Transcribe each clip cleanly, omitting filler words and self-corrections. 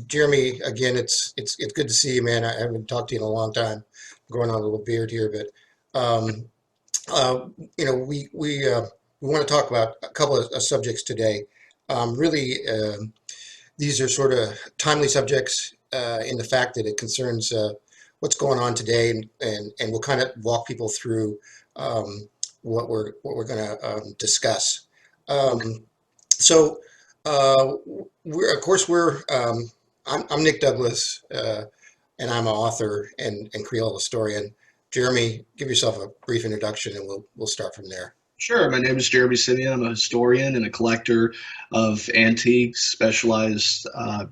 Jeremy, again, it's good to see you, man. I haven't talked to you in a long time. I'm growing on a little beard here, but uh, we want to talk about a couple of subjects today. Really, these are sort of timely subjects in the fact that it concerns what's going on today, and we'll kind of walk people through um, what we're going to discuss. Um, so we're of course we're I'm Nick Douglas, and I'm an author and Creole historian. Jeremy, give yourself a brief introduction, and we'll start from there. Sure. My name is Jeremy Simien. I'm a historian and a collector of antiques, specialized uh,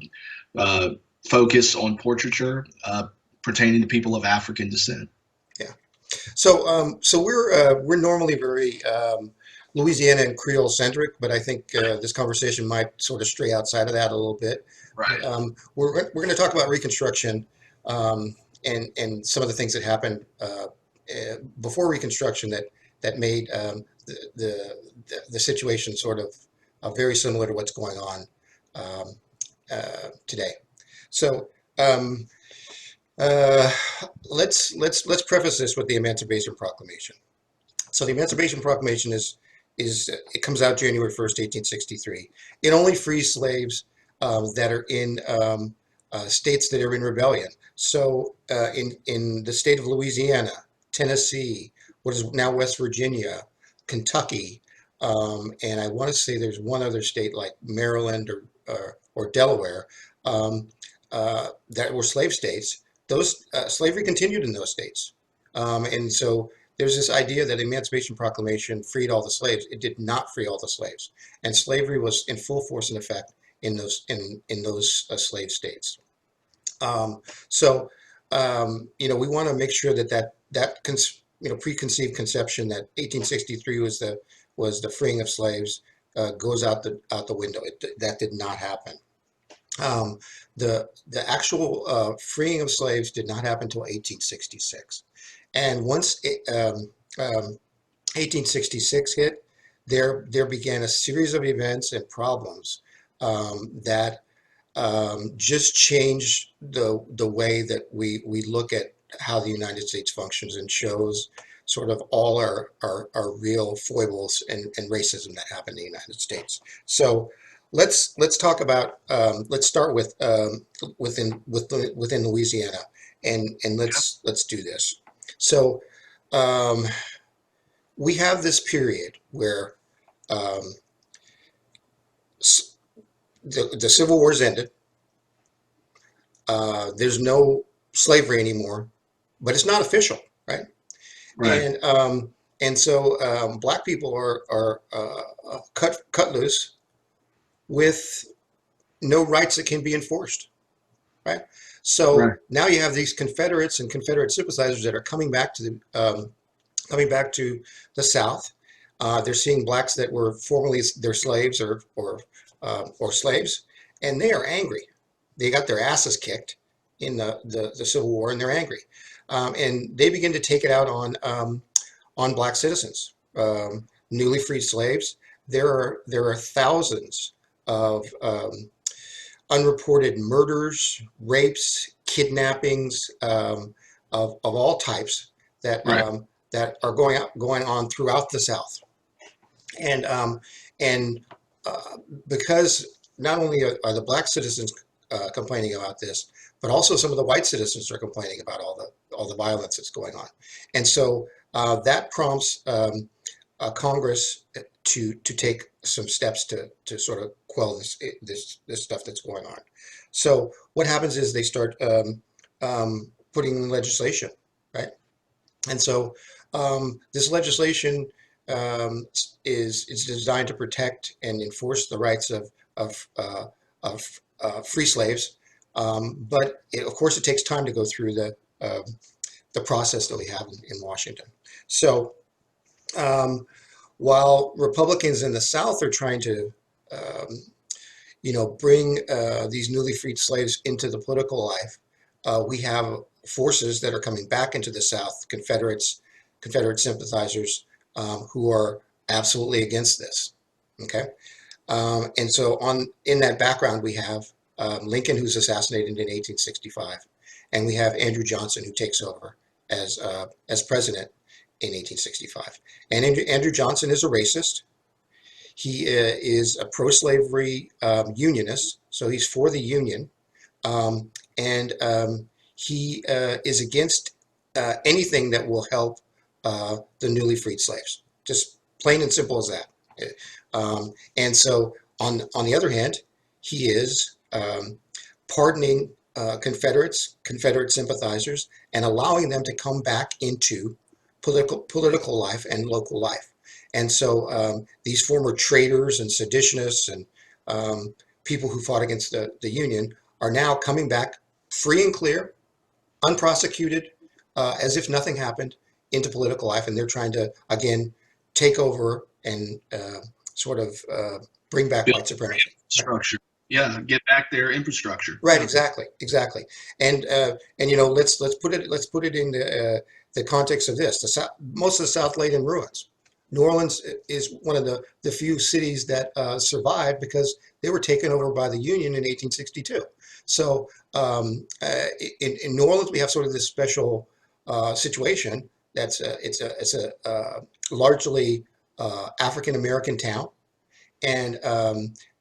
focus on portraiture pertaining to people of African descent. Yeah. So we're normally very Louisiana and Creole centric, but I think this conversation might sort of stray outside of that a little bit. But Right. we're going to talk about Reconstruction, and some of the things that happened before Reconstruction that made the situation sort of very similar to what's going on um, today. So. Um, uh, let's preface this with the Emancipation Proclamation. So the Emancipation Proclamation is it comes out January 1st, 1863. It only frees slaves that are in states that are in rebellion. So in the state of Louisiana, Tennessee, what is now West Virginia, Kentucky, and I want to say there's one other state like Maryland or Delaware, um, that were slave states. Those slavery continued in those states, and so there's this idea that Emancipation Proclamation freed all the slaves. It did not free all the slaves, and slavery was in full force and effect in those slave states. Um, so we want to make sure that preconceived conception that 1863 was the freeing of slaves goes out the window. That did not happen. Um, the actual freeing of slaves did not happen until 1866. And once 1866 hit, there began a series of events and problems that just changed the way that we look at how the United States functions, and shows sort of all our real foibles and racism that happened in the United States. So let's talk about let's start with within Louisiana, and let's do this. So um, we have this period where um, the Civil War's ended. There's no slavery anymore, but it's not official, right? Right. And so black people are cut loose with no rights that can be enforced, right? So Right. now you have these Confederates and Confederate sympathizers that are coming back to the South. They're seeing blacks that were formerly their slaves or slaves, and they are angry. They got their asses kicked in the Civil War, and they're angry, and they begin to take it out on black citizens, newly freed slaves. There are thousands of unreported murders, rapes, kidnappings of all types Right. that are going on throughout the South, and and because not only are the black citizens complaining about this, but also some of the white citizens are complaining about all the violence that's going on, and so that prompts Congress to take some steps to sort of quell this stuff that's going on. So what happens is they start putting legislation, right? And so this legislation is designed to protect and enforce the rights of free slaves, but of course it takes time to go through the process that we have in Washington. So um, while Republicans in the South are trying to bring these newly freed slaves into the political life, we have forces that are coming back into the South, Confederate sympathizers, who are absolutely against this. Okay, and so on in that background, we have Lincoln, who's assassinated in 1865, and we have Andrew Johnson, who takes over as president in 1865. And Andrew Johnson is a racist. He is a pro-slavery unionist, so he's for the Union, and he is against anything that will help the newly freed slaves. Just plain and simple as that. And so, on the other hand, he is pardoning Confederate sympathizers and allowing them to come back into political life and local life. And so these former traitors and seditionists and people who fought against the Union are now coming back free and clear, unprosecuted, as if nothing happened, into political life. And they're trying to, again, take over and sort of bring back Build white supremacy. structure. Yeah, get back their infrastructure. Right, exactly. And let's put it in the context of this. Most of the South laid in ruins. New Orleans is one of the few cities that survived because they were taken over by the Union in 1862. So in New Orleans, we have sort of this special situation. It's a largely African American town, and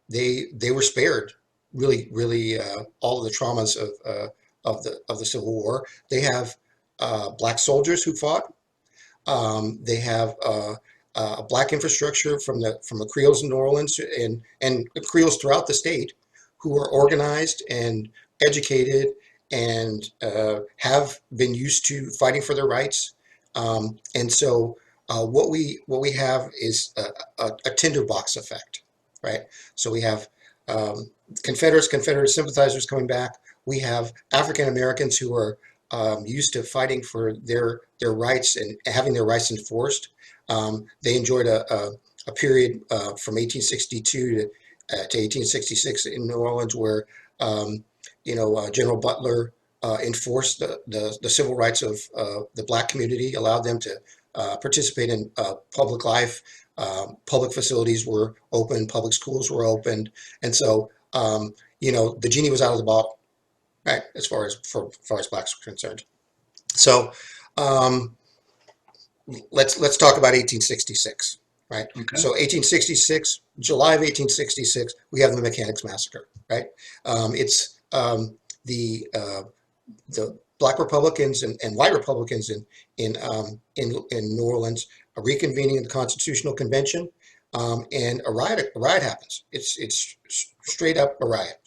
they were spared really all of the traumas of the Civil War. They have black soldiers who fought. They have a black infrastructure from the Creoles in New Orleans and the Creoles throughout the state, who are organized and educated and have been used to fighting for their rights. And so what we have is a tinderbox effect, right? So we have Confederate sympathizers coming back. We have African Americans who are used to fighting for their rights and having their rights enforced. They enjoyed a period from 1862 to 1866 in New Orleans where General Butler enforced the civil rights of the black community, allowed them to participate in public life. Public facilities were open, public schools were opened, and so the genie was out of the bottle, right? As far as blacks were concerned. So let's talk about 1866, right? Okay. So 1866, July of 1866, we have the Mechanics' Massacre, right? It's the black Republicans and white Republicans in New Orleans are reconvening in the Constitutional Convention, and a riot happens. It's straight up a riot.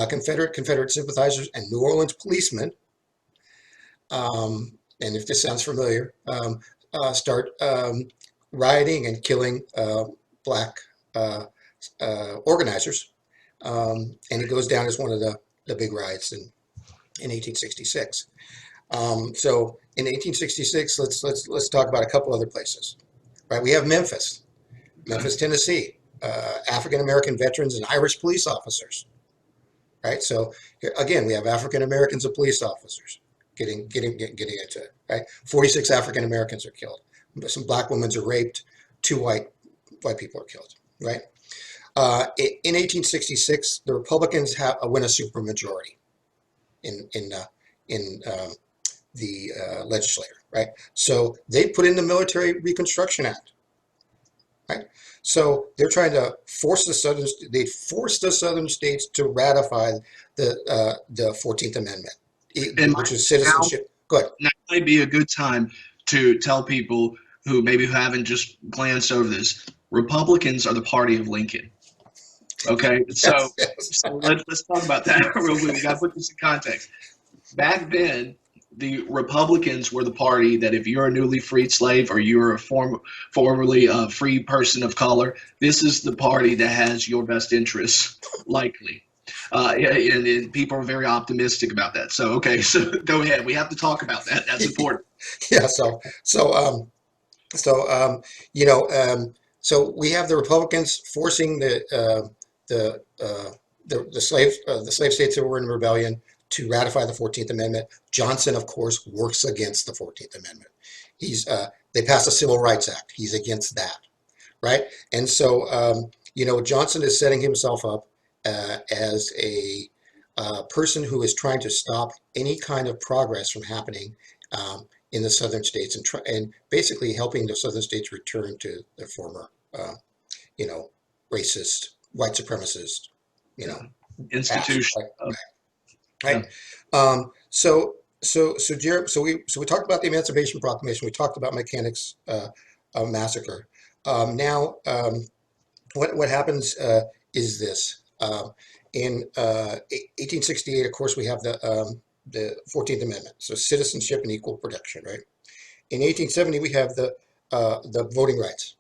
Confederate sympathizers and New Orleans policemen, and if this sounds familiar, start rioting and killing black organizers, and it goes down as one of the big riots in 1866. So in 1866, let's talk about a couple other places, right? We have Memphis, Tennessee, African American veterans and Irish police officers, right? So here, again, we have African Americans and police officers getting into it, right? 46 African Americans are killed. Some black women are raped. 2 white people are killed, right? In 1866, the Republicans win a supermajority in the legislature, right? So they put in the Military Reconstruction Act, right? So they're trying to force the southern states to ratify the 14th Amendment, which is citizenship. Good. Now might be a good time to tell people who maybe haven't just glanced over this. Republicans are the party of Lincoln. Okay, so let's talk about that real quick. We got to put this in context. Back then, the Republicans were the party that if you're a newly freed slave or you're a formerly free person of color, this is the party that has your best interests, likely. And people are very optimistic about that. So, okay, so go ahead. We have to talk about that. That's important. Yeah. So we have the Republicans forcing the slave states that were in rebellion to ratify the 14th Amendment. Johnson, of course, works against the 14th Amendment. They passed the Civil Rights Act. He's against that, right? And so Johnson is setting himself up as a person who is trying to stop any kind of progress from happening in the southern states, and basically helping the southern states return to their former, you know, racist, white supremacist, you know, past. Institution. Right. So we talked about the Emancipation Proclamation. We talked about mechanics massacre. Now, what happens is this: in 1868, of course, we have the 14th Amendment, so citizenship and equal protection. Right. In 1870, we have the voting rights.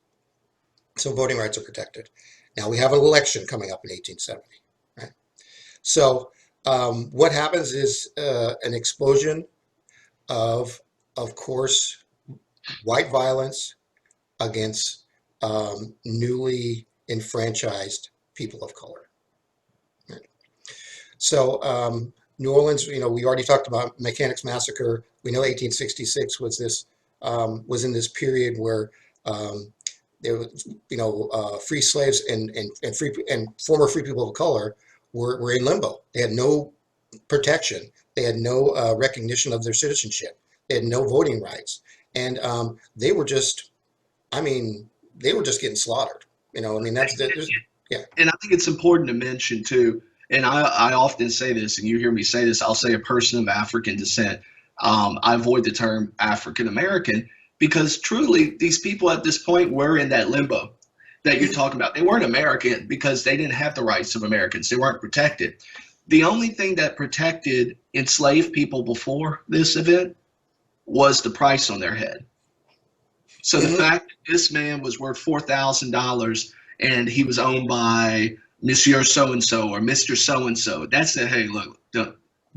So voting rights are protected. Now we have an election coming up in 1870. Right. So what happens is an explosion of course, white violence against newly enfranchised people of color. Right. So New Orleans, we already talked about Mechanics Massacre. We know 1866 was in this period where there was, free slaves and former free people of color were in limbo. They had no protection. They had no recognition of their citizenship. They had no voting rights, and they were just, they were just getting slaughtered. Yeah. And I think it's important to mention too, and I often say this, and you hear me say this, I'll say a person of African descent. I avoid the term African American because truly these people at this point were in that limbo that you're talking about. They weren't American because they didn't have the rights of Americans. They weren't protected. The only thing that protected enslaved people before this event was the price on their head. So the fact that this man was worth $4,000 and he was owned by Monsieur So-and-so or Mr. So-and-so, that's a, hey, look,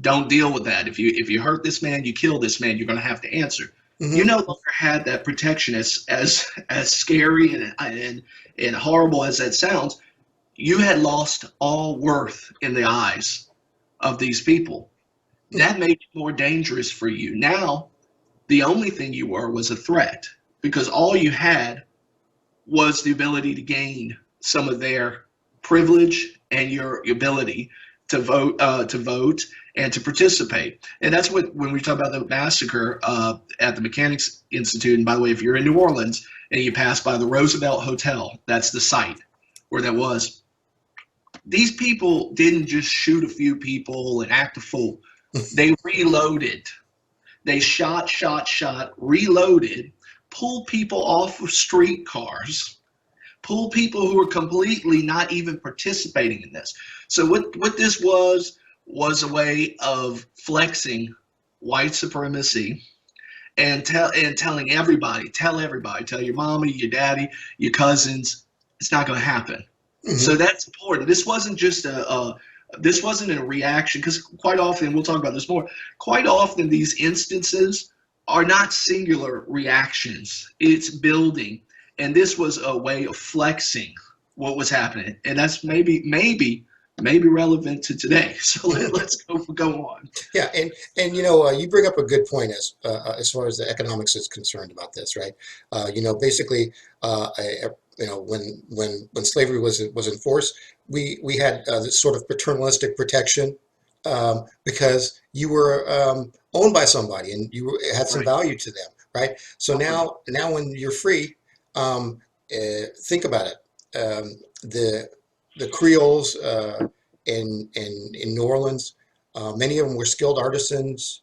don't deal with that. If you hurt this man, you kill this man, you're going to have to answer. Mm-hmm. You no longer had that protection. As scary and horrible as that sounds, you had lost all worth in the eyes of these people. That made it more dangerous for you. Now, the only thing you were was a threat because all you had was the ability to gain some of their privilege and your ability to vote and to participate. And that's what, when we talk about the massacre at the Mechanics Institute, and by the way, if you're in New Orleans and you pass by the Roosevelt Hotel, that's the site where that was. These people didn't just shoot a few people and act a fool. They reloaded. They shot, reloaded, pulled people off of streetcars, pulled people who were completely not even participating in this. So what this was a way of flexing white supremacy and telling everybody, tell your mommy, your daddy, your cousins, it's not going to happen. Mm-hmm. So that's important. This wasn't just this wasn't a reaction, because quite often, we'll talk about this more, quite often these instances are not singular reactions. It's building. And this was a way of flexing what was happening. And that's maybe relevant to today. So let's go on. Yeah, and you bring up a good point as far as the economics is concerned about this, right? Basically, when slavery was enforced, we had this sort of paternalistic protection because you were owned by somebody and you had some value to them, right? So now when you're free, think about it. The Creoles in New Orleans, many of them were skilled artisans,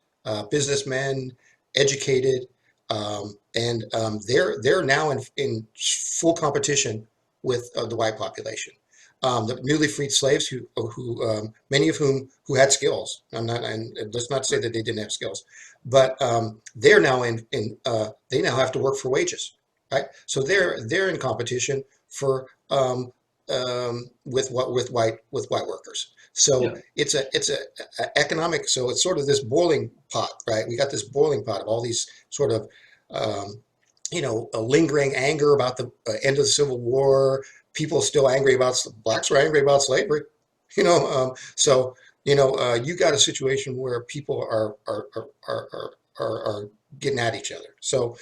businessmen, educated, and they're now in full competition with the white population. The newly freed slaves, who many of whom who had skills. And let's not say that they didn't have skills, but they're now they now have to work for wages, right? So they're in competition for with white workers. So it's a economic. So it's sort of this boiling pot, right? We got this boiling pot of all these sort of a lingering anger about the end of the Civil War. People still angry about, blacks were angry about slavery, so you got a situation where people are getting at each other. So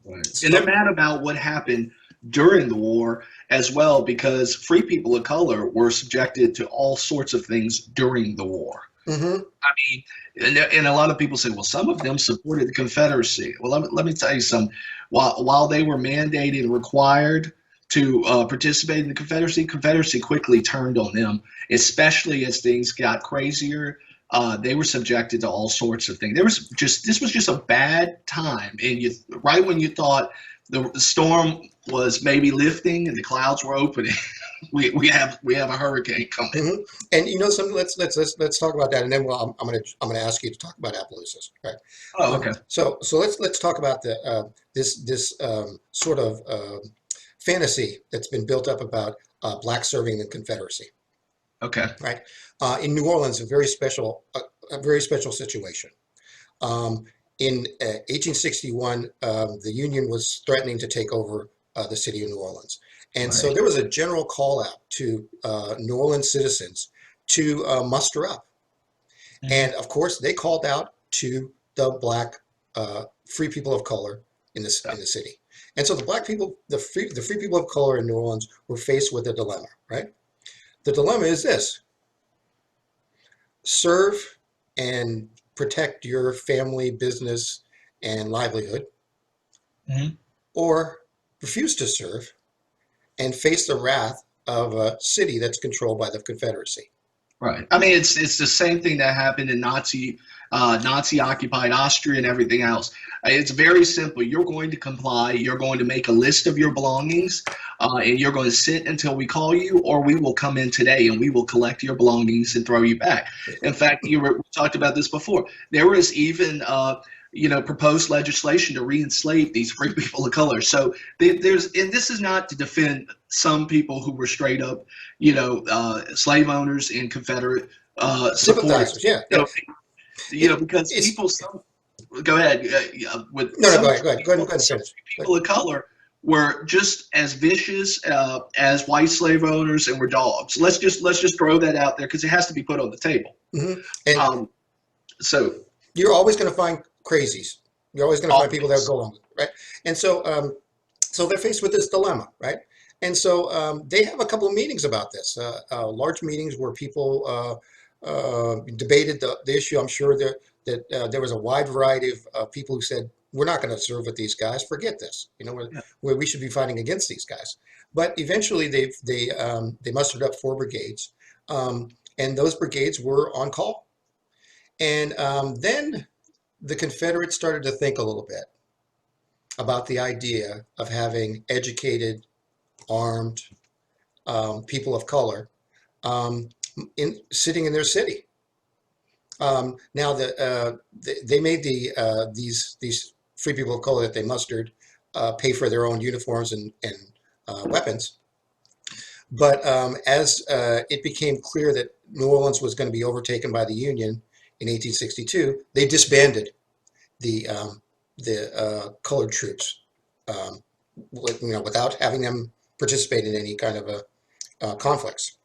and they're mad about what happened during the war as well, because free people of color were subjected to all sorts of things during the war. Hmm. I mean, and a lot of people say, well, some of them supported the Confederacy. Well, let me tell you something. While they were mandated and required to participate in the Confederacy quickly turned on them, especially as things got crazier. They were subjected to all sorts of things. This was just a bad time, and right when you thought the storm was maybe lifting and the clouds were opening, we have a hurricane coming. Hmm. And something. Let's talk about that, and then I'm gonna ask you to talk about Appaloosas, right? Oh, okay. So let's talk about this sort of fantasy that's been built up about black serving the Confederacy, Okay. right? In New Orleans, a very special situation. Um, in 1861, the Union was threatening to take over the city of New Orleans. And so Right. there was a general call out to New Orleans citizens to muster up. Mhm. And of course, they called out to the black free people of color in the city. And so the black people, the free people of color in New Orleans were faced with a dilemma, right? The dilemma is this: serve and protect your family, business, and livelihood, Mhm. or refuse to serve and face the wrath of a city that's controlled by the Confederacy. Right. I mean, it's the same thing that happened in Nazi occupied Austria and everything else. It's very simple. You're going to comply. You're going to make a list of your belongings, and you're going to sit until we call you, or we will come in today and we will collect your belongings and throw you back. In fact, we talked about this before. There was even proposed legislation to re-enslave these free people of color. So and this is not to defend some people who were straight up, slave owners and Confederate supporters. Sympathizers, yeah, yeah. It, Because it's go ahead, with no, some go ahead and some finish. Go people of color were just as vicious as white slave owners and were dogs. Let's just throw that out there because it has to be put on the table. Hmm. And Um, so you're always going to find crazies. You're always going to find people that always. go along with it, right? And so they're faced with this dilemma, right? And so they have a couple of meetings about this, large meetings where people debated the issue. I'm sure that there was a wide variety of people who said, we're not going to serve with these guys. Forget this. Yeah. We should be fighting against these guys. But eventually they mustered up 4 brigades, and those brigades were on call. And then the Confederates started to think a little bit about the idea of having educated, armed people of color sitting in their city. Now they made these free people of color that they mustered pay for their own uniforms and weapons. But as it became clear that New Orleans was going to be overtaken by the Union in 1862, they disbanded the colored troops, um, without having them participate in any kind of conflicts.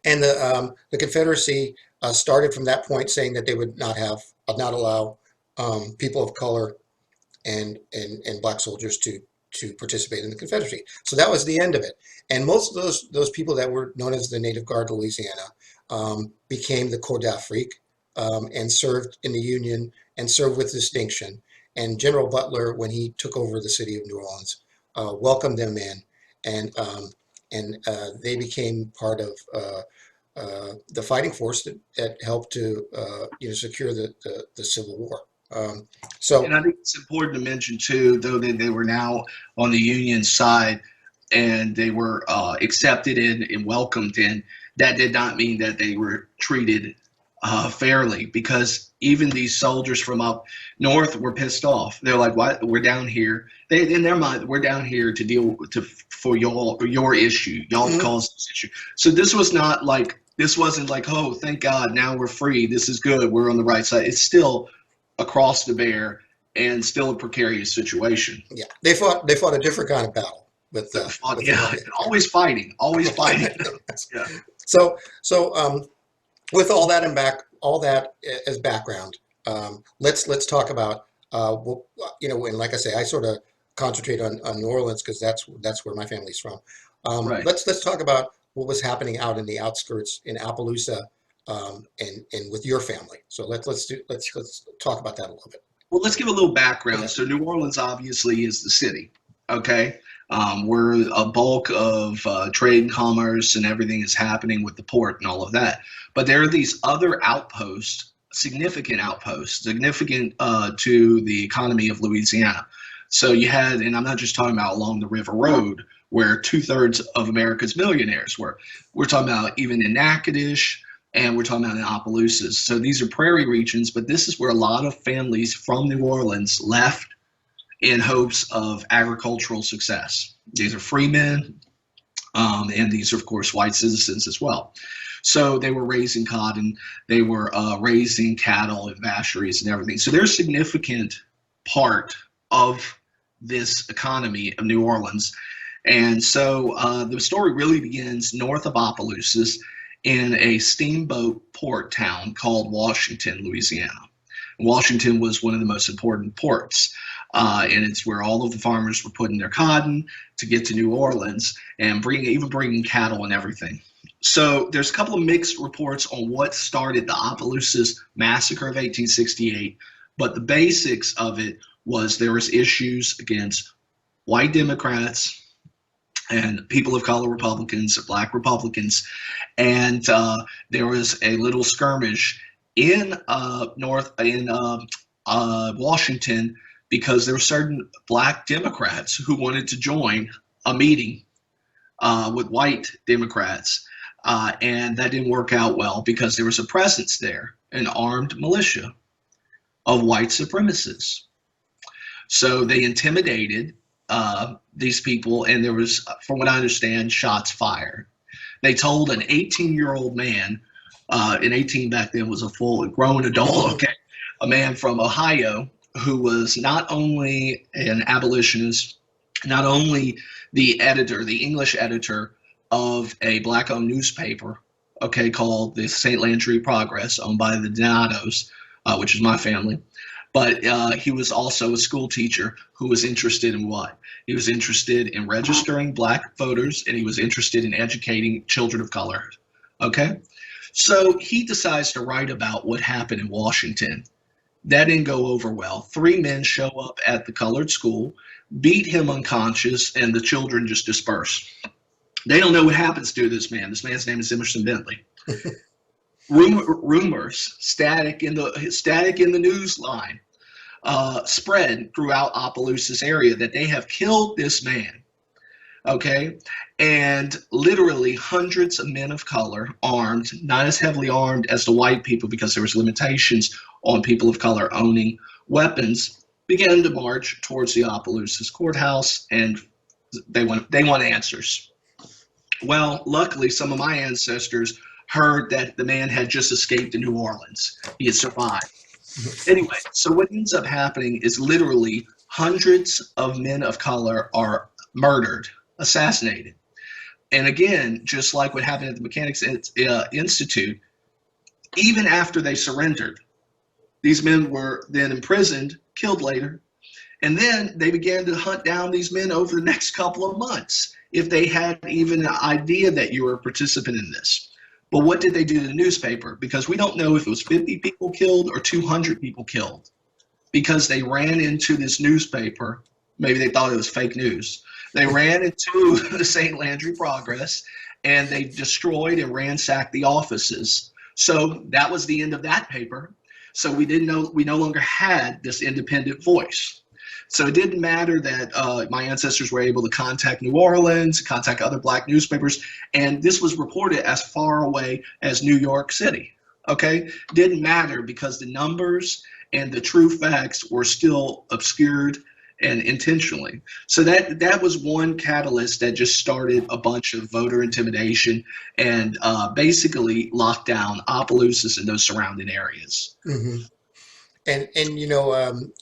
And the Confederacy started from that point saying that they would not allow people of color and black soldiers to participate in the Confederacy. So that was the end of it. And most of those people that were known as the Native Guard of Louisiana became the Corps d'Afrique, and served in the Union and served with distinction. And General Butler, when he took over the city of New Orleans, welcomed them in, and they became part of the fighting force that helped to secure the Civil War. So And I think it's important to mention too, though, that they were now on the Union side and they were accepted in and welcomed in. That did not mean that they were treated fairly, because even these soldiers from up north were pissed off. They're like, "Why we're down here?" They in their mind, we're down here to deal for your issue. Y'all mhm, caused this issue. So this wasn't like, oh, thank God, now we're free. This is good. We're on the right side. It's still across the bear and still a precarious situation. yeah, they fought a different kind of battle with Yeah, the always fighting, always fighting. Yeah. so with all that as background, let's talk about and like I say, I sort of concentrate on New Orleans because that's where my family's from. Right. Let's talk about what was happening out in the outskirts in Appaloosa, and with your family. So let's talk about that a little bit. Well, let's give a little background. Okay. So, New Orleans obviously is the city, okay? Where a bulk of trade and commerce and everything is happening with the port and all of that. But there are these other outposts, significant to the economy of Louisiana. So you had, and I'm not just talking about along the River Road, where 2/3 of America's millionaires were. We're talking about even in Natchitoches, and we're talking about in Opelousas. So these are prairie regions, but this is where a lot of families from New Orleans left in hopes of agricultural success. These are free men, and these are, of course, white citizens as well. So they were raising cotton, they were raising cattle and vasheries and everything. So they're a significant part of this economy of New Orleans. And so the story really begins north of Opelousas in a steamboat port town called Washington, Louisiana. Washington was one of the most important ports, and it's where all of the farmers were putting their cotton to get to New Orleans and bringing cattle and everything. So there's a couple of mixed reports on what started the Opelousas massacre of 1868, but the basics of it was there was issues against white Democrats and people of color Republicans, black Republicans, and there was a little skirmish in Washington because there were certain black Democrats who wanted to join a meeting with white Democrats, and that didn't work out well because there was a presence there, an armed militia of white supremacists. So they intimidated these people, and there was, from what I understand, shots fired. They told an 18-year-old man, and 18 back then was a full grown adult, okay, a man from Ohio who was not only an abolitionist, not only the editor, the English editor of a black-owned newspaper, okay, called the St. Landry Progress, owned by the Donatos, which is my family. But he was also a school teacher who was interested in what? He was interested in registering black voters, and he was interested in educating children of color. Okay? So he decides to write about what happened in Washington. That didn't go over well. 3 men show up at the colored school, beat him unconscious, and the children just disperse. They don't know what happens to this man. This man's name is Emerson Bentley. Rumors, static in the news line, spread throughout Opelousas area that they have killed this man. Okay, and literally hundreds of men of color, armed, not as heavily armed as the white people because there was limitations on people of color owning weapons, began to march towards the Opelousas courthouse, and they want answers. Well, luckily, some of my ancestors heard that the man had just escaped to New Orleans. He had survived. Anyway, so what ends up happening is literally hundreds of men of color are murdered, assassinated. And again, just like what happened at the Mechanics Institute, even after they surrendered, these men were then imprisoned, killed later, and then they began to hunt down these men over the next couple of months if they had even an idea that you were a participant in this. But what did they do to the newspaper? Because we don't know if it was 50 people killed or 200 people killed, because they ran into this newspaper. Maybe they thought it was fake news. They ran into the St. Landry Progress, and they destroyed and ransacked the offices. So that was the end of that paper. So we no longer had this independent voice. So it didn't matter that my ancestors were able to contact New Orleans, contact other black newspapers, and this was reported as far away as New York City. Okay, didn't matter because the numbers and the true facts were still obscured and intentionally. So that was one catalyst that just started a bunch of voter intimidation and basically locked down Opelousas and those surrounding areas. Mm-hmm. And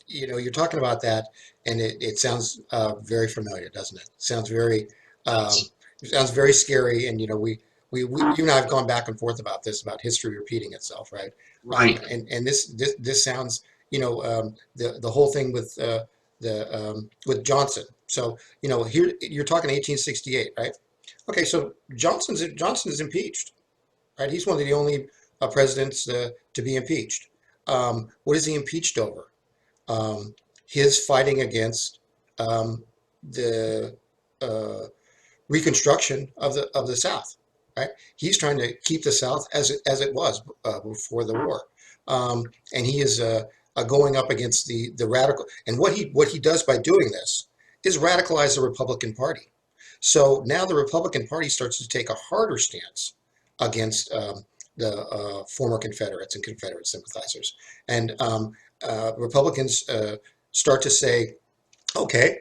you're talking about that, and it sounds very familiar, doesn't it? Um, sounds very scary. And you and I have gone back and forth about this, about history repeating itself, right? Right. And this sounds, the whole thing with with Johnson. So here you're talking 1868, right? Okay, so Johnson is impeached, right? He's one of the only presidents to be impeached. What is he impeached over? Um, his fighting against the uh, Reconstruction of the South, right? He's trying to keep the South as it was before the war, and he is going up against the radical. And what he does by doing this is radicalize the Republican Party. So now the Republican Party starts to take a harder stance against the former Confederates and Confederate sympathizers, and Republicans start to say, okay,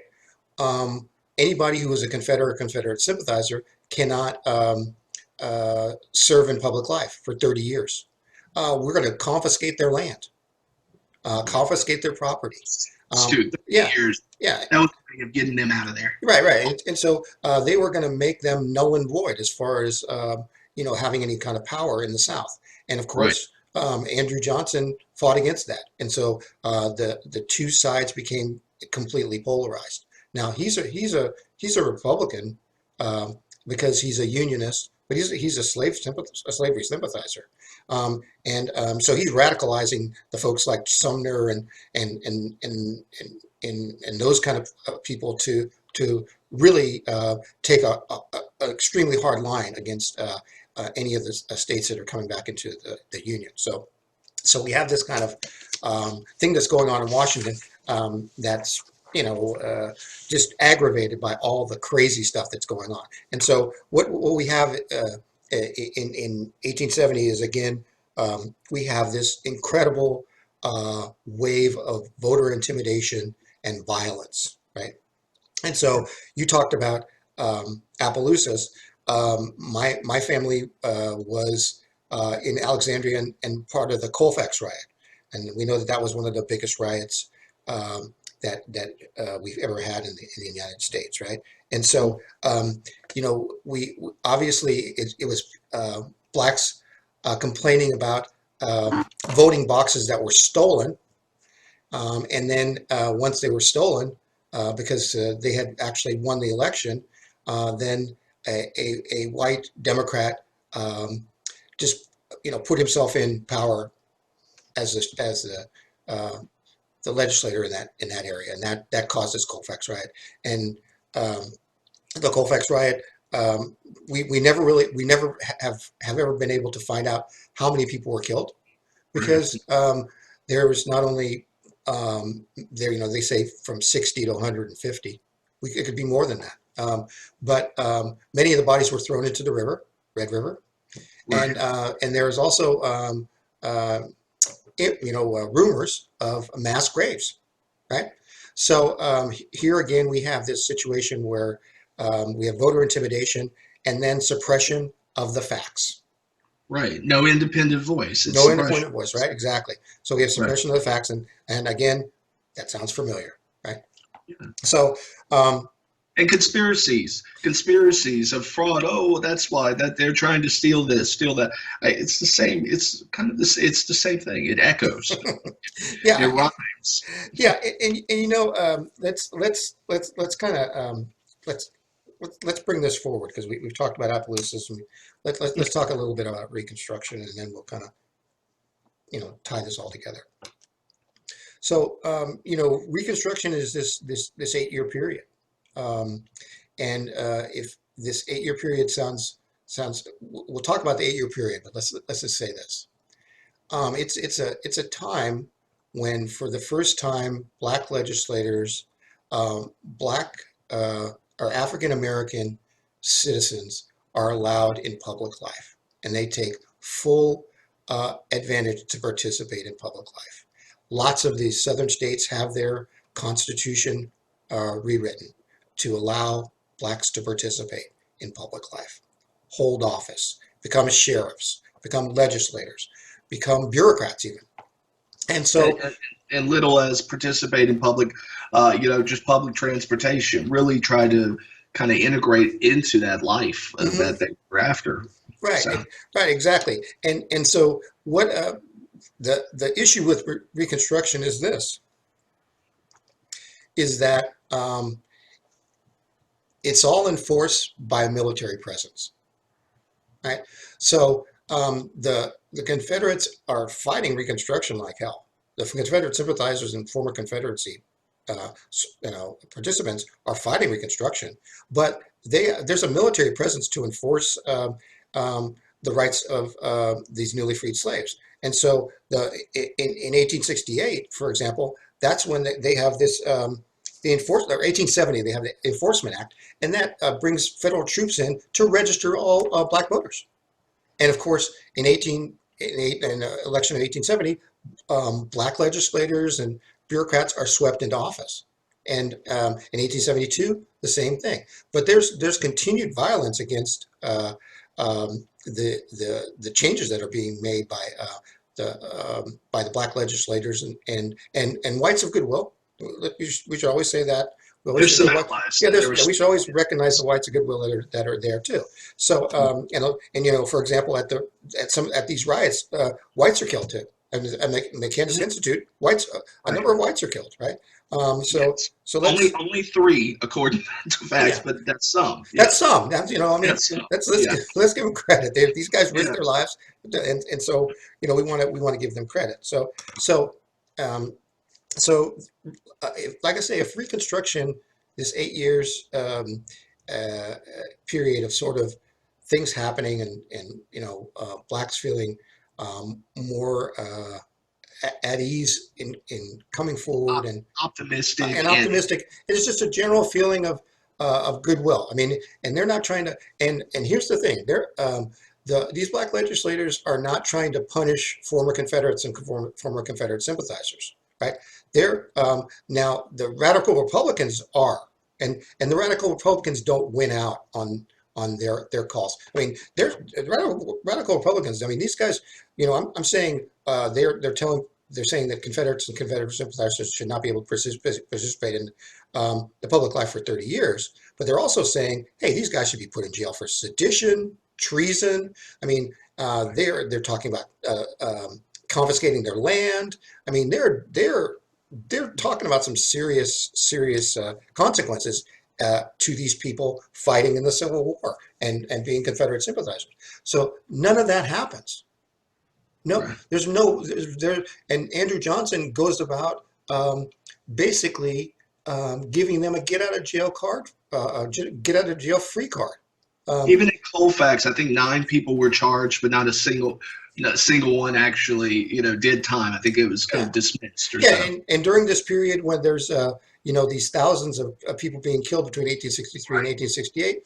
anybody who is a Confederate sympathizer cannot serve in public life for 30 years. We're going to confiscate their land, confiscate their property. Dude, 30 Yeah, years. yeah, That was the way of getting them out of there. right, right. And so they were going to make them null and void as far as having any kind of power in the South. And of Right. course, Andrew Johnson fought against that. And so the two sides became completely polarized. Now he's a Republican because he's a unionist, but he's a slavery sympathizer. So he's radicalizing the folks like Sumner and those kind of people to really take a extremely hard line against any of the states that are coming back into the Union. So we have this kind of thing that's going on in Washington that's just aggravated by all the crazy stuff that's going on. And so what we have in 1870 is, again, we have this incredible wave of voter intimidation and violence, right? And so you talked about Appaloosas. My family was in Alexandria and part of the Colfax riot, and we know that was one of the biggest riots that we've ever had in the United States, right? And so we obviously it was blacks complaining about voting boxes that were stolen, and then once they were stolen, because they had actually won the election, then a white Democrat just put himself in power as the legislator in that area, and that caused this Colfax riot. And the Colfax riot, we never have ever been able to find out how many people were killed, because there was not only they say from 60 to 150. It could be more than that. But many of the bodies were thrown into the river, Red River, Right. and there is also rumors of mass graves, right? So here again we have this situation where we have voter intimidation and then suppression of the facts. Right. No independent voice. It's No suppression. independent voice, right? Exactly. So we have Right. suppression of the facts, and again, that sounds familiar, right? Yeah. So And conspiracies of fraud. Oh, that's why that they're trying to steal this, steal that. It's the same. It's kind of this. It's the same thing. It echoes. It yeah, rhymes. yeah, and let's kind of let's bring this forward, because we've talked about Appaloosas, and let's talk a little bit about Reconstruction, and then we'll kind of tie this all together. So Reconstruction is this 8-year period, and if this 8-year period sounds, we'll talk about the 8-year period, but let's just say this: it's a time when, for the first time, black legislators, black or African American citizens are allowed in public life, and they take full advantage to participate in public life. Lots of these southern states have their constitution rewritten to allow blacks to participate in public life, hold office, become sheriffs, become legislators, become bureaucrats even. And so, And little as participate in public, just public transportation. Really try to kind of integrate into that life that they were after. right, So. right, exactly. And so what the issue with Reconstruction is this: is that it's all enforced by a military presence, right? So the Confederates are fighting Reconstruction like hell. The Confederate sympathizers and former Confederacy, participants are fighting Reconstruction, but there's a military presence to enforce the rights of these newly freed slaves. And so in 1868, for example, that's when they have this or 1870 they have the Enforcement Act, and that brings federal troops in to register all black voters. And of course, in the election of 1870, black legislators and bureaucrats are swept into office. And in 1872, the same thing. But there's continued violence against the changes that are being made by the black legislators and whites of goodwill. We should always say that. We always There's say some the white, allies. we should always recognize the whites of goodwill that are there too. So for example, at these riots, whites are killed too. And the Kansas Institute, whites, a Right. number of whites are killed, right? Yes. So let's Only three according to facts, yeah, but that's some. that's Yes. some. That's I mean, That's some. let's Yeah. let's give them credit. These guys risked Yeah. their lives, and so we want to give them credit. So um, so like I say, if Reconstruction, this 8 years period of sort of things happening and blacks feeling more at ease in coming forward and Optimistic and optimistic. It's just a general feeling of goodwill. I mean, and they're not trying to. And here's the thing: these black legislators are not trying to punish former Confederates and former Confederate sympathizers, right? They're now the radical Republicans are, and the radical Republicans don't win out on their calls. I mean, they're radical Republicans. I mean, these guys. I'm saying they're saying that Confederates and Confederate sympathizers should not be able to participate in the public life for 30 years. But they're also saying, hey, these guys should be put in jail for sedition, treason. I mean, they're talking about confiscating their land. I mean, they're talking about some serious consequences to these people fighting in the Civil War and being Confederate sympathizers. So none of that happens. No, right. there's no there, and Andrew Johnson goes about basically giving them a get out of jail card, get out of jail free card. Um, Even in Colfax, I think 9 people were charged, but not a single one actually, did time. I think it was kind yeah, of dismissed or yeah, so. and during this period when there's these thousands of people being killed between 1863 and Right. 1868,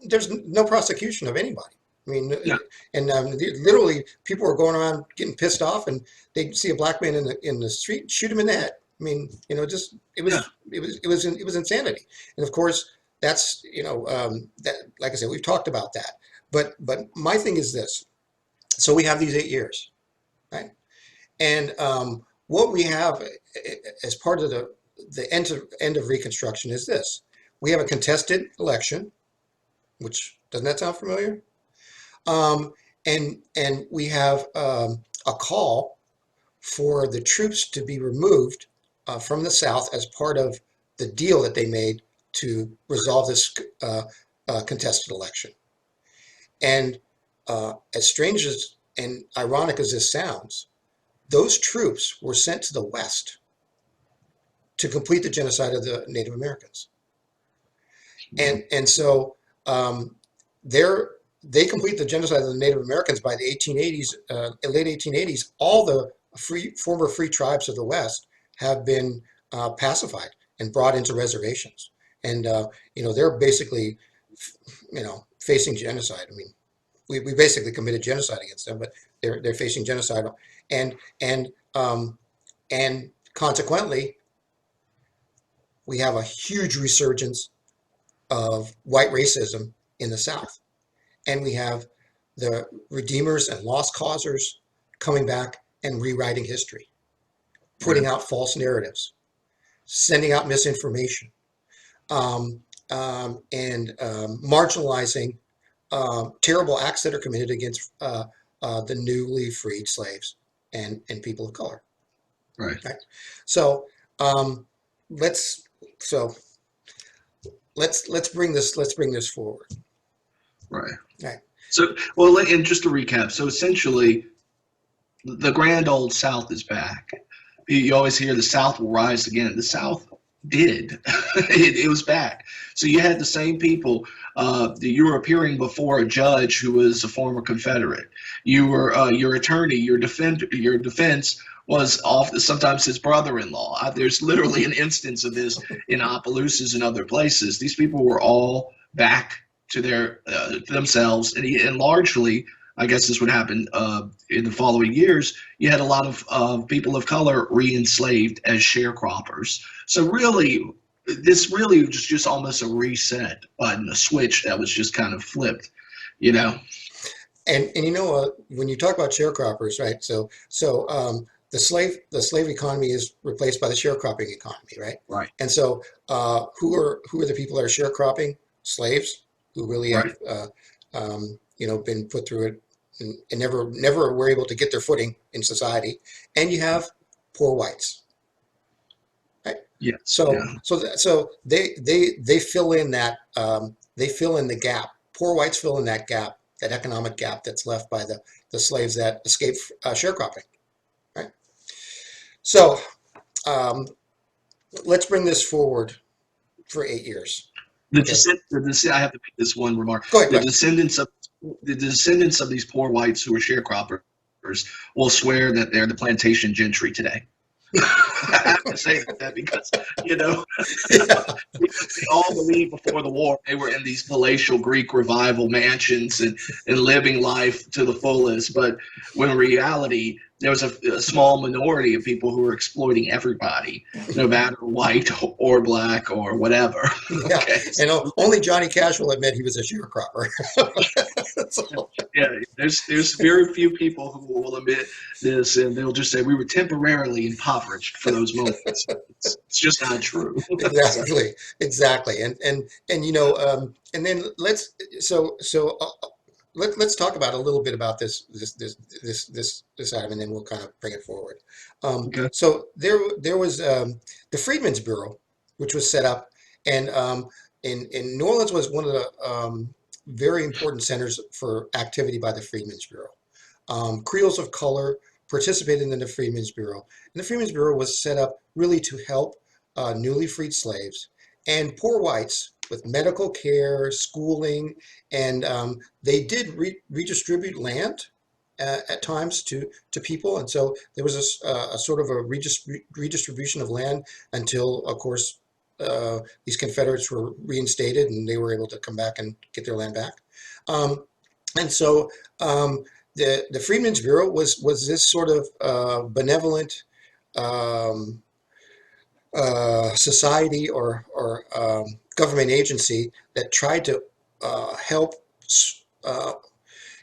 there's no prosecution of anybody. I mean, Yeah. and literally people are going around getting pissed off, and they see a black man in the street, shoot him in the head. I mean, just Yeah. it was insanity. And of course, that's that, like I said, we've talked about that. But my thing is this: so we have these 8 years, right? And what we have as part of the end of Reconstruction is this: we have a contested election, which doesn't that sound familiar? Um, and we have a call for the troops to be removed from the South as part of the deal that they made to resolve this contested election. And as strange as and ironic as this sounds, those troops were sent to the West to complete the genocide of the Native Americans. And so um, they complete the genocide of the Native Americans by the 1880s, late 1880s. All the former free tribes of the West have been pacified and brought into reservations, and they're basically facing genocide. I mean, we basically committed genocide against them, but they're facing genocide, and and um, and consequently, we have a huge resurgence of white racism in the South. And we have the redeemers and lost causers coming back and rewriting history, putting Right. out false narratives, sending out misinformation, and marginalizing terrible acts that are committed against the newly freed slaves and people of color. Right. Right? So um, let's So let's bring this forward. Right. Right. So, well, and just to recap, so essentially, the grand old South is back. You always hear the South will rise again. The South did. It was back. So you had the same people. You were appearing before a judge who was a former Confederate. You were your attorney, your defense was sometimes his brother-in-law. There's literally an instance of this in Opelousas and other places. These people were all back to their themselves, and largely I guess this would happen in the following years. You had a lot of people of color re-enslaved as sharecroppers. So really, this really was just almost a reset button, a switch that was just kind of flipped, you know? And when you talk about sharecroppers, right? The slave economy is replaced by the sharecropping economy, right? Right. And so who are the people that are sharecropping? Slaves who really have Right. been put through it and never were able to get their footing in society. And you have poor whites, right? Yes. So Yeah. they fill in that they fill in the gap. Poor whites fill in that gap, that economic gap that's left by the slaves that escaped sharecropping, right? So um, let's bring this forward for 8 years. Okay, I have to make this one remark. go ahead, The Greg. descendants of the descendants of these poor whites who were sharecroppers will swear that they're the plantation gentry today. I have to say that because you know Yeah, because they all believed before the war they were in these palatial Greek revival mansions and living life to the fullest. But when in reality, there was a small minority of people who were exploiting everybody, no matter white or black or whatever. yeah. Okay. And only Johnny Cash will admit he was a sharecropper. That's all. Yeah, there's very few people who will admit this, and they'll just say we were temporarily impoverished for those moments. It's just not true. So, Exactly. And then let's talk about a little bit about this item, and then we'll kind of bring it forward. okay. So there was the Freedmen's Bureau, which was set up, and in New Orleans was one of the very important centers for activity by the Freedmen's Bureau. Creoles of color participated in the Freedmen's Bureau, and the Freedmen's Bureau was set up really to help newly freed slaves and poor whites with medical care, schooling, and they did redistribute land at times to people, and so there was a sort of a redistribution of land until, of course, these Confederates were reinstated and they were able to come back and get their land back. Um, and so the Freedmen's Bureau was this sort of benevolent um, society or government agency that tried to help uh,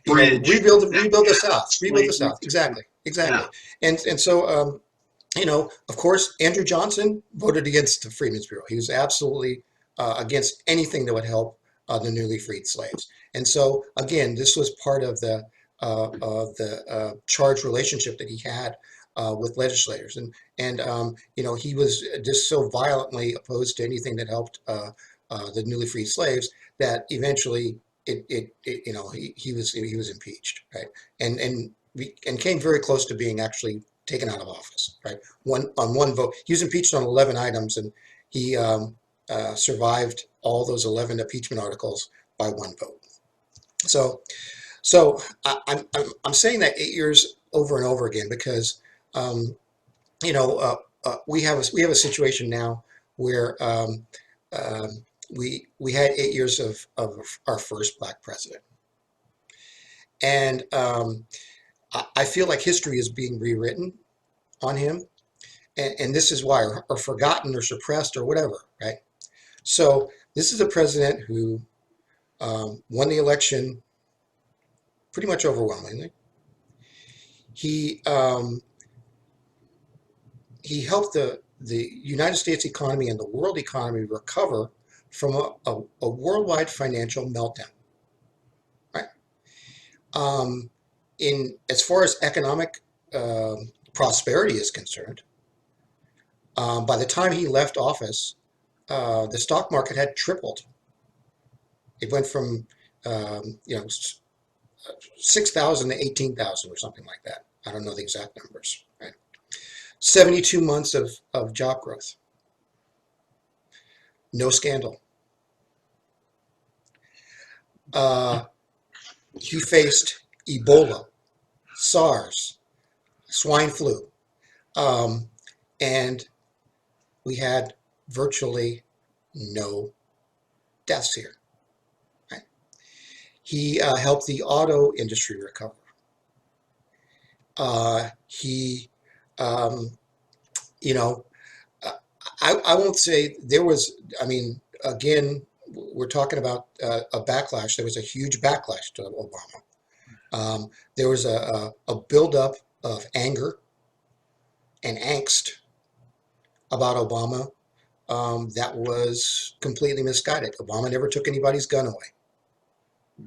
Bridge. rebuild the South, rebuild the Slavery. South. Exactly, Yeah. exactly. And so of course, Andrew Johnson voted against the Freedmen's Bureau. He was absolutely against anything that would help the newly freed slaves. And so, again, this was part of the charged relationship that he had with legislators. And he was just so violently opposed to anything that helped the newly freed slaves that eventually he was impeached, right? And came very close to being actually taken out of office, right? One vote. He was impeached on 11 items, and he survived all those 11 impeachment articles by one vote. So, I'm saying that 8 years over and over again because um, we have a situation now where we had 8 years of our first black president, and I feel like history is being rewritten on him, and this is why, or forgotten, or suppressed, or whatever, right? So this is a president who won the election pretty much overwhelmingly. He he helped the United States economy and the world economy recover from a worldwide financial meltdown, right? In as far as economic prosperity is concerned, by the time he left office, the stock market had tripled. It went from 6,000 to 18,000 or something like that. I don't know the exact numbers. Right? 72 months of job growth. No scandal. He faced Ebola, SARS, swine flu, and we had virtually no deaths here. Right? He helped the auto industry recover. He, you know, I won't say there was, I mean, again, we're talking about a backlash. There was a huge backlash to Obama. There was a buildup of anger and angst about Obama that was completely misguided. Obama never took anybody's gun away.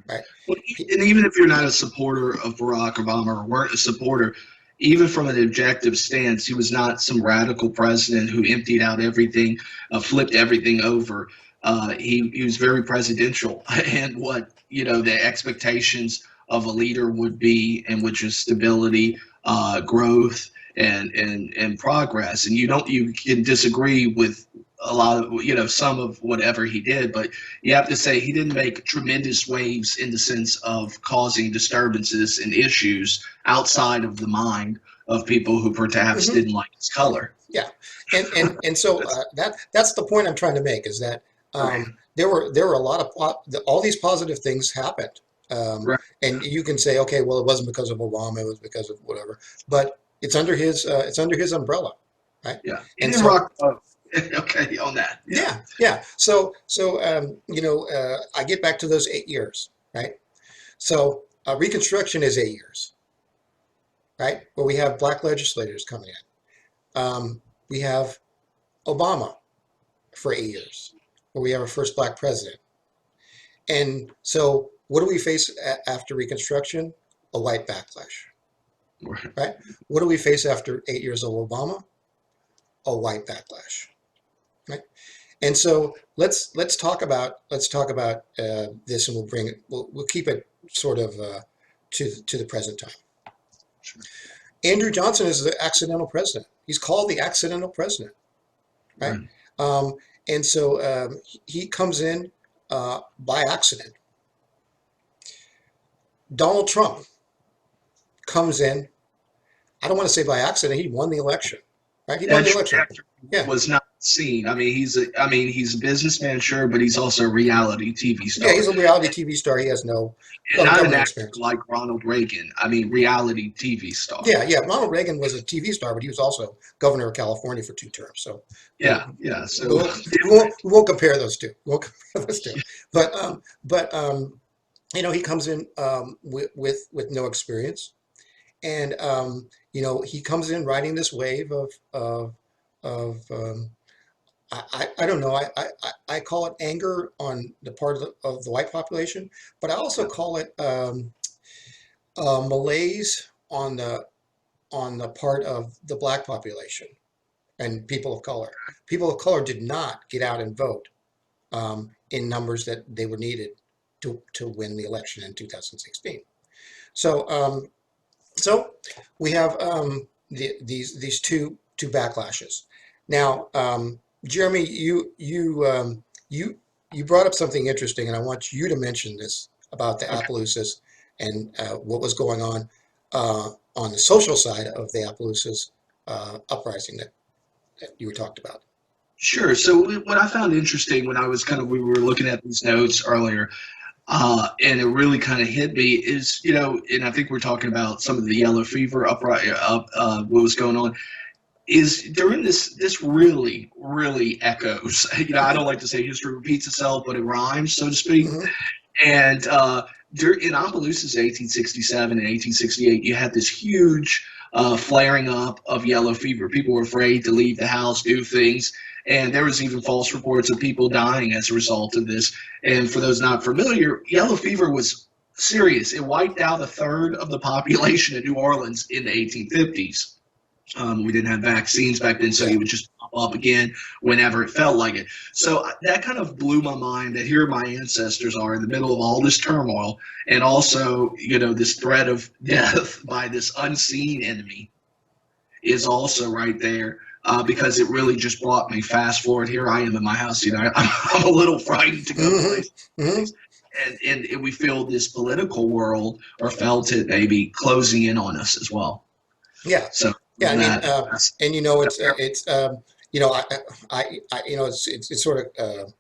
Right? Well, and even if you're not a supporter of Barack Obama or weren't a supporter, even from an objective stance, he was not some radical president who emptied out everything, flipped everything over. He was very presidential, and what the expectations of a leader would be, and which is stability, growth, and progress. And you can disagree with a lot of some of whatever he did, but you have to say he didn't make tremendous waves in the sense of causing disturbances and issues outside of the mind of people who perhaps didn't like his color. Yeah, and so that's the point I'm trying to make, is that there were a lot of all these positive things happened, and you can say, okay, well, it wasn't because of Obama, it was because of whatever, but it's under his umbrella, right? Yeah, and so, rock. Okay, on that. Yeah. So I get back to those 8 years, right? So Reconstruction is 8 years, right? Where we have black legislators coming in. We have Obama for 8 years, where we have our first black president. And so what do we face after Reconstruction? A white backlash, right? What do we face after 8 years of Obama? A white backlash. Right, and so let's talk about this, and we'll keep it sort of to the present time. Sure. Andrew Johnson is the accidental president. He's called the accidental president, right? And so he comes in by accident. Donald Trump comes in. I don't want to say by accident. He won the election, right? He won the election. Was not seen. I mean, he's a businessman, sure, but he's also a reality TV star. Yeah, he's a reality TV star. He has no not an actor like Ronald Reagan. I mean, reality TV star. Yeah. Ronald Reagan was a TV star, but he was also governor of California for 2 terms. So yeah. So we won't compare those two. But he comes in with no experience, and he comes in riding this wave of I don't know. I call it anger on the part of the white population, but I also call it malaise on the part of the black population and people of color. People of color did not get out and vote in numbers that they were needed to win the election in 2016. So we have these two backlashes. Now, Jeremy, you brought up something interesting, and I want you to mention this about the Appaloosas and what was going on the social side of the Appaloosas uprising that you were talked about. Sure. So what I found interesting when I was we were looking at these notes earlier, and it really kind of hit me is, and I think we're talking about some of the yellow fever what was going on. Is during this really, really echoes. I don't like to say history repeats itself, but it rhymes, so to speak. And in Opelousas 1867 and 1868, you had this huge flaring up of yellow fever. People were afraid to leave the house, do things, and there was even false reports of people dying as a result of this. And for those not familiar, yellow fever was serious. It wiped out 1/3 of the population in New Orleans in the 1850s. We didn't have vaccines back then, so Yeah. it would just pop up again whenever it felt like it. So that kind of blew my mind that here my ancestors are in the middle of all this turmoil, and also, this threat of death by this unseen enemy is also right there. Because it really just brought me fast forward. Here I am in my house. I'm a little frightened to go Hmm. places. Hmm. And we feel this political world, or felt it maybe, closing in on us as well. Yeah. So Yeah. I mean, that's and it's sort of,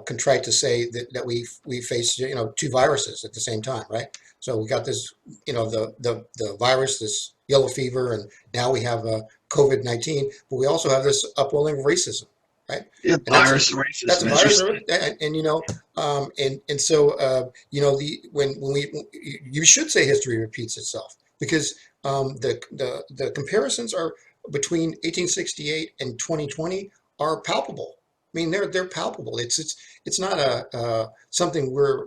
contrite to say that we face, two viruses at the same time, right? So we got this, the virus, this yellow fever, and now we have COVID-19, but we also have this upwelling of racism, right? yeah, And virus that's a racism, as you virus, said. and so the when we you should say history repeats itself because the comparisons are between 1868 and 2020 are palpable. I mean, they're palpable. It's not something we're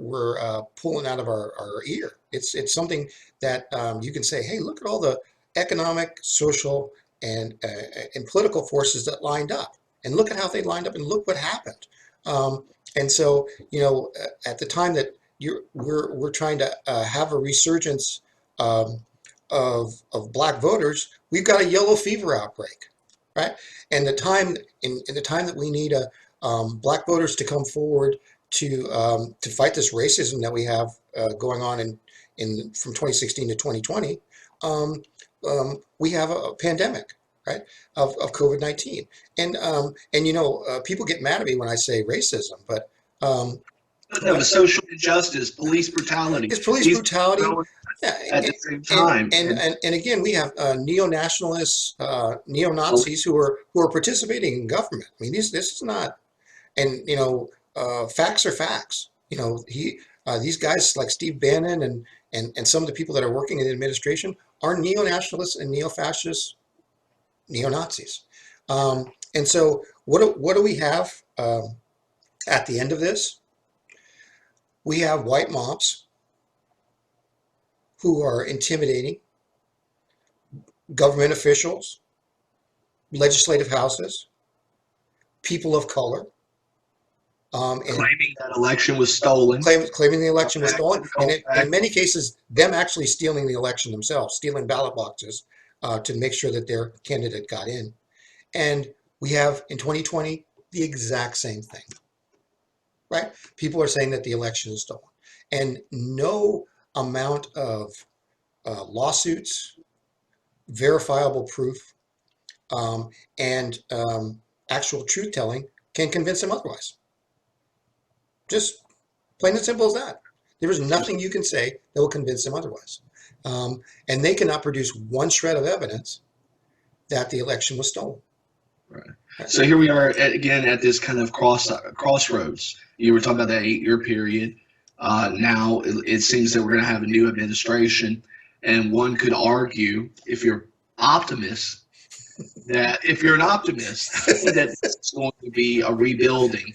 pulling out of our ear. It's something that you can say, hey, look at all the economic, social, and political forces that lined up, and look at how they lined up, and look what happened. And so, at the time that we're trying to have a resurgence um, of black voters, we've got a yellow fever outbreak, right? And in the time that we need black voters to come forward to fight this racism that we have going on in from 2016 to 2020, um, we have a pandemic, right, of COVID-19. And people get mad at me when I say racism, but um, No, what but social injustice, police brutality, is police these are brutality? going Yeah, at the same time. and again, we have neo-nationalists, neo-Nazis who are participating in government. I mean, this is not, and facts are facts. These guys like Steve Bannon and some of the people that are working in the administration are neo-nationalists and neo-fascists, neo-Nazis. And so, what do we have at the end of this? We have white mobs who are intimidating government officials, legislative houses, people of color, and Claiming that election was stolen. claiming the election was Back, stolen, and going back. in many cases, them actually stealing the election themselves, stealing ballot boxes to make sure that their candidate got in. And we have in 2020 the exact same thing, right? People are saying that the election is stolen, and no amount of lawsuits, verifiable proof, um, and actual truth telling can convince them otherwise. Just plain and simple as that. There is nothing you can say that will convince them otherwise. And they cannot produce one shred of evidence that the election was stolen. Right. Right? So here we are again at this kind of crossroads. You were talking about that 8-year period. Now it seems that we're going to have a new administration, and one could argue, if you're optimist, if you're an optimist, that this is going to be a rebuilding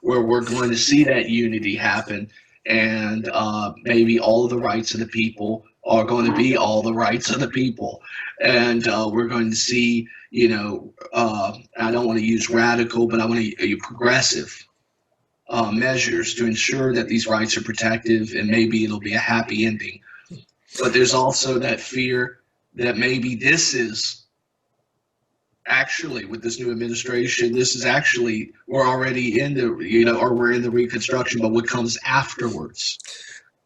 where we're going to see that unity happen, and maybe all of the rights of the people are going to be all the rights of the people, and we're going to see, I don't want to use radical, but I want to use progressive measures to ensure that these rights are protective, and maybe it'll be a happy ending. But there's also that fear that maybe this is actually, with this new administration, this is actually, we're already in the, or we're in the Reconstruction, but what comes afterwards?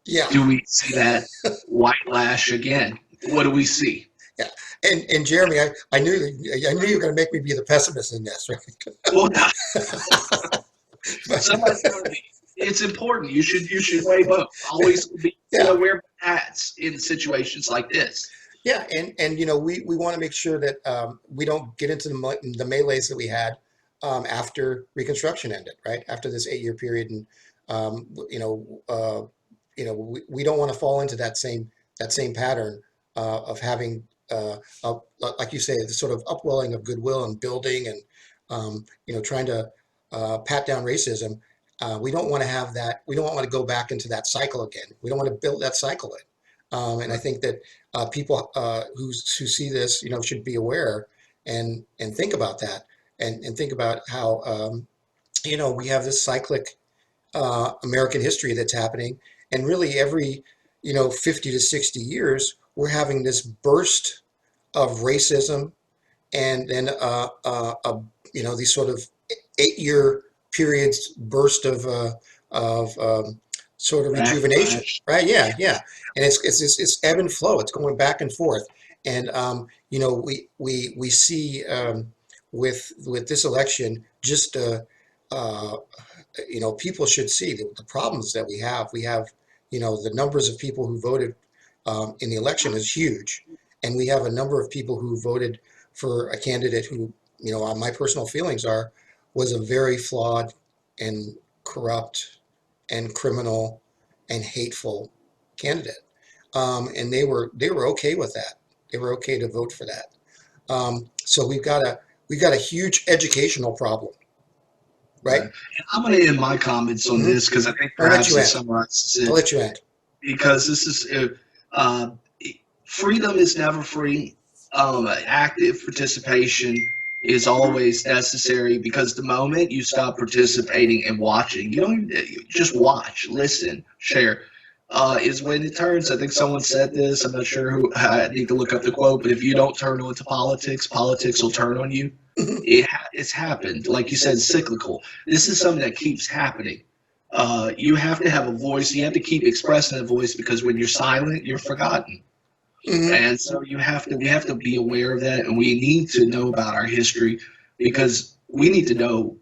Yeah. Do we see that white lash again? What do we see? Yeah. And Jeremy, I knew you were going to make me be the pessimist in this, right? Well, somebody told me it's important. You should weigh both. Always be, Yeah. wear hats in situations like this. Yeah, and we want to make sure that we don't get into the melees that we had after Reconstruction ended, right? After this 8-year period, and we don't want to fall into that same pattern of having like you say, the sort of upwelling of goodwill and building and trying to pat down racism. We don't want to have that. We don't want to go back into that cycle again. We don't want to build that cycle in. And I think that people who see this, should be aware and think about that, and think about how we have this cyclic American history that's happening, and really every 50 to 60 years we're having this burst of racism, and then these sort of 8-year periods burst of sort of rejuvenation, Backlash. right? Yeah, yeah, and it's ebb and flow. It's going back and forth, and we see with this election just uh, people should see the problems that we have. We have the numbers of people who voted in the election is huge, and we have a number of people who voted for a candidate who, my personal feelings are, was a very flawed and corrupt and criminal and hateful candidate. And they were okay with that. They were okay to vote for that. So we've got a huge educational problem, right? Right. I'm going to end my comments on Mm-hmm. this because I think I'll let perhaps you it end. summarizes I'll it. let you end. Because this is uh, freedom is never free. Active participation is always necessary because the moment you stop participating and watching, you don't just watch, listen, share. Is when it turns. I think someone said this. I'm not sure who. I need to look up the quote. But if you don't turn on to politics, politics will turn on you. It's happened. Like you said, cyclical. This is something that keeps happening. You have to have a voice. You have to keep expressing a voice because when you're silent, you're forgotten. Mm-hmm. And so we have to be aware of that, and we need to know about our history because we need to know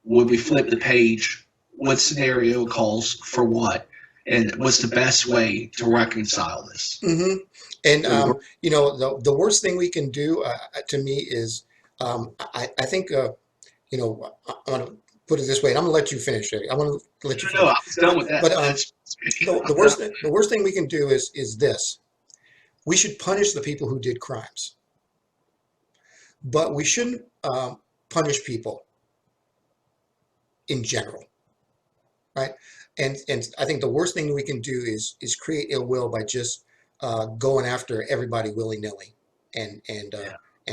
when we flip the page what scenario calls for what, and what's the best way to reconcile this. Mm-hmm. And So, the worst thing we can do, to me, is I think I'm going to put it this way, and I'm going to let you finish it. I want to let you no, finish. I was done with that. But the worst thing we can do is this: we should punish the people who did crimes, but we shouldn't punish people in general, right? And I think the worst thing we can do is create ill will by just going after everybody willy nilly and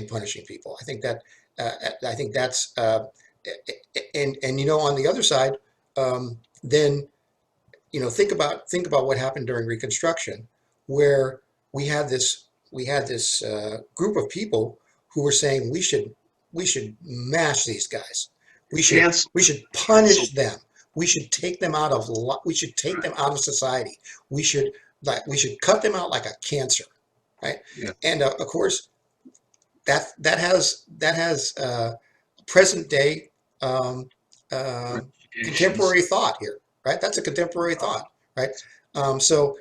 punishing people. Uh, I think that's and on the other side, then think about what happened during Reconstruction, where we had this group of people who were saying we should mash these guys. We should cancel, we should punish them. We should take them out of we should take them out of society. We should cut them out like a cancer, right? yeah, And of course that has present day um, um ramifications. contemporary thought here, right? That's a contemporary thought, right? So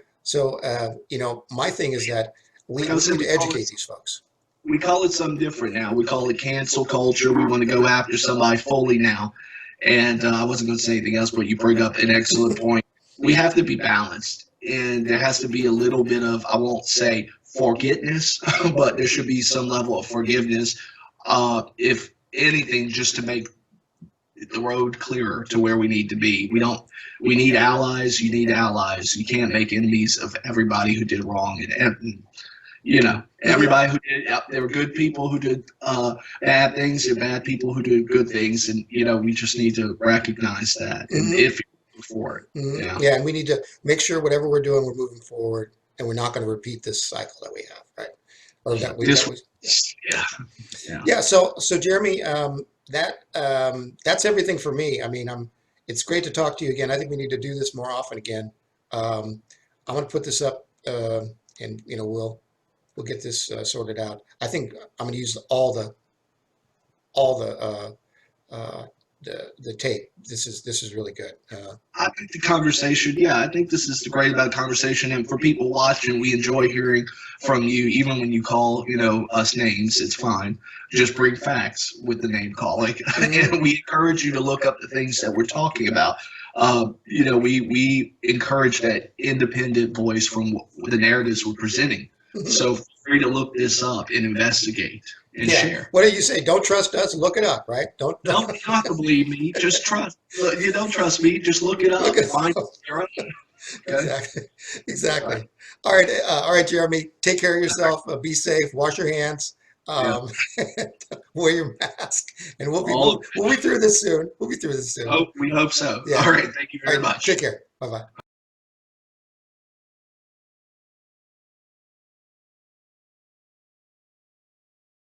my thing is that we, Like I we said, need to educate these folks. we call it something different now. We call it cancel culture. We want to go after somebody fully now. And I wasn't going to say anything else, but you bring up an excellent point. We have to be balanced, and there has to be a little bit of, I won't say forgiveness, but there should be some level of forgiveness, if anything, just to make the road clearer to where we need to be. We need allies. You need allies. You can't make enemies of everybody who did wrong. And Mhm. everybody who did, there were good people who did bad things, and bad people who did good things, and we just need to recognize that, and Mhm. if you're for it, Mhm. yeah. Yeah, and we need to make sure whatever we're doing, we're moving forward, and we're not going to repeat this cycle that we have, right? Or This, yeah. yeah, yeah. Yeah. So Jeremy, that's everything for me. I mean, it's great to talk to you again. I think we need to do this more often again. I'm going to put this up, and we'll get this sorted out. I think I'm going to use all uh, the tape. This is really good. I think the conversation, yeah, I think this is the great about conversation. And for people watching, we enjoy hearing from you, even when you call, us names, it's fine. Just bring facts with the name calling. Mhm. And we encourage you to look up the things that we're talking about. We encourage that independent voice from the narratives we're presenting. Mhm. So feel free to look this up and investigate and Yeah. share. What do you say? Don't trust us. Look it up, right? Don't You don't have to believe me. Just trust. Look, you don't trust me. Just look it look up. it Find up. your own. Okay. Exactly. All right. Exactly. All right, Jeremy. Take care of yourself. Be safe. Wash your hands. Yeah. Um, wear your mask, and All we'll be through this soon. We'll be through this soon. hope we hope so. Yeah. All right. Thank you All very right. Take much. care. Bye bye.